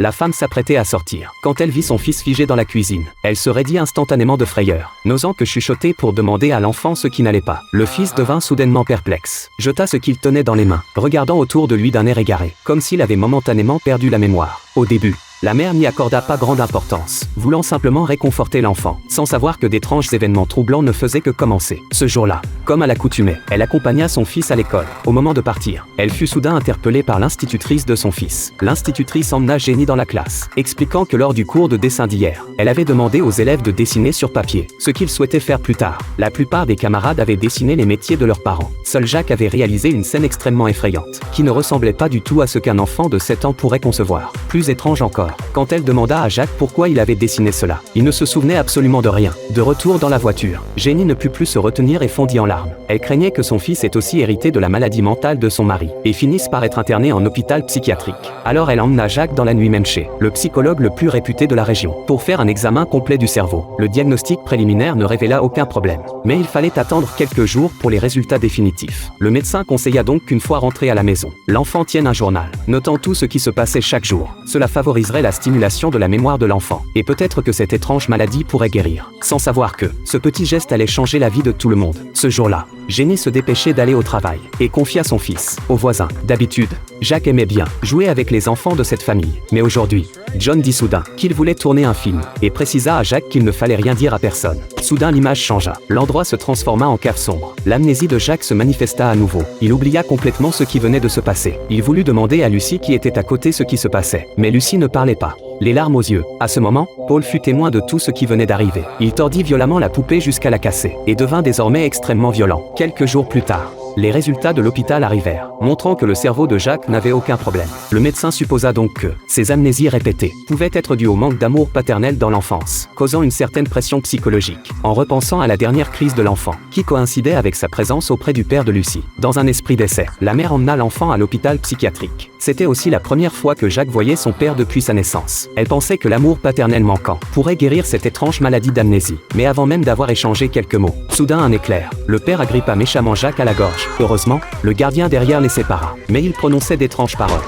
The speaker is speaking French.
La femme s'apprêtait à sortir, quand elle vit son fils figé dans la cuisine. Elle se raidit instantanément de frayeur, n'osant que chuchoter pour demander à l'enfant ce qui n'allait pas. Le fils devint soudainement perplexe, jeta ce qu'il tenait dans les mains, regardant autour de lui d'un air égaré, comme s'il avait momentanément perdu la mémoire. Au début, la mère n'y accorda pas grande importance, voulant simplement réconforter l'enfant, sans savoir que d'étranges événements troublants ne faisaient que commencer. Ce jour-là, comme à l'accoutumée, elle accompagna son fils à l'école. Au moment de partir, elle fut soudain interpellée par l'institutrice de son fils. L'institutrice emmena Jenny dans la classe, expliquant que lors du cours de dessin d'hier, elle avait demandé aux élèves de dessiner sur papier, ce qu'ils souhaitaient faire plus tard. La plupart des camarades avaient dessiné les métiers de leurs parents. Seul Jacques avait réalisé une scène extrêmement effrayante, qui ne ressemblait pas du tout à ce qu'un enfant de 7 ans pourrait concevoir. Plus étrange encore, quand elle demanda à Jacques pourquoi il avait dessiné cela. Il ne se souvenait absolument de rien. De retour dans la voiture, Jenny ne put plus se retenir et fondit en larmes. Elle craignait que son fils ait aussi hérité de la maladie mentale de son mari, et finisse par être interné en hôpital psychiatrique. Alors elle emmena Jacques dans la nuit même chez le psychologue le plus réputé de la région, pour faire un examen complet du cerveau. Le diagnostic préliminaire ne révéla aucun problème, mais il fallait attendre quelques jours pour les résultats définitifs. Le médecin conseilla donc qu'une fois rentré à la maison, l'enfant tienne un journal, notant tout ce qui se passait chaque jour. Cela favoriserait la stimulation de la mémoire de l'enfant, et peut-être que cette étrange maladie pourrait guérir, sans savoir que ce petit geste allait changer la vie de tout le monde. Ce jour-là, Jenny se dépêchait d'aller au travail, et confia son fils aux voisins. D'habitude, Jacques aimait bien jouer avec les enfants de cette famille, mais aujourd'hui, John dit soudain qu'il voulait tourner un film, et précisa à Jacques qu'il ne fallait rien dire à personne. Soudain l'image changea, l'endroit se transforma en cave sombre. L'amnésie de Jacques se manifesta à nouveau, il oublia complètement ce qui venait de se passer. Il voulut demander à Lucie qui était à côté ce qui se passait, mais Lucie ne parlait pas, les larmes aux yeux. À ce moment, Paul fut témoin de tout ce qui venait d'arriver. Il tordit violemment la poupée jusqu'à la casser, et devint désormais extrêmement violent. Quelques jours plus tard, les résultats de l'hôpital arrivèrent, montrant que le cerveau de Jacques n'avait aucun problème. Le médecin supposa donc que ces amnésies répétées pouvaient être dues au manque d'amour paternel dans l'enfance, causant une certaine pression psychologique. En repensant à la dernière crise de l'enfant, qui coïncidait avec sa présence auprès du père de Lucie, dans un esprit d'essai, la mère emmena l'enfant à l'hôpital psychiatrique. C'était aussi la première fois que Jacques voyait son père depuis sa naissance. Elle pensait que l'amour paternel manquant pourrait guérir cette étrange maladie d'amnésie. Mais avant même d'avoir échangé quelques mots, soudain un éclair. Le père agrippa méchamment Jacques à la gorge. Heureusement, le gardien derrière les sépara. Mais il prononçait d'étranges paroles.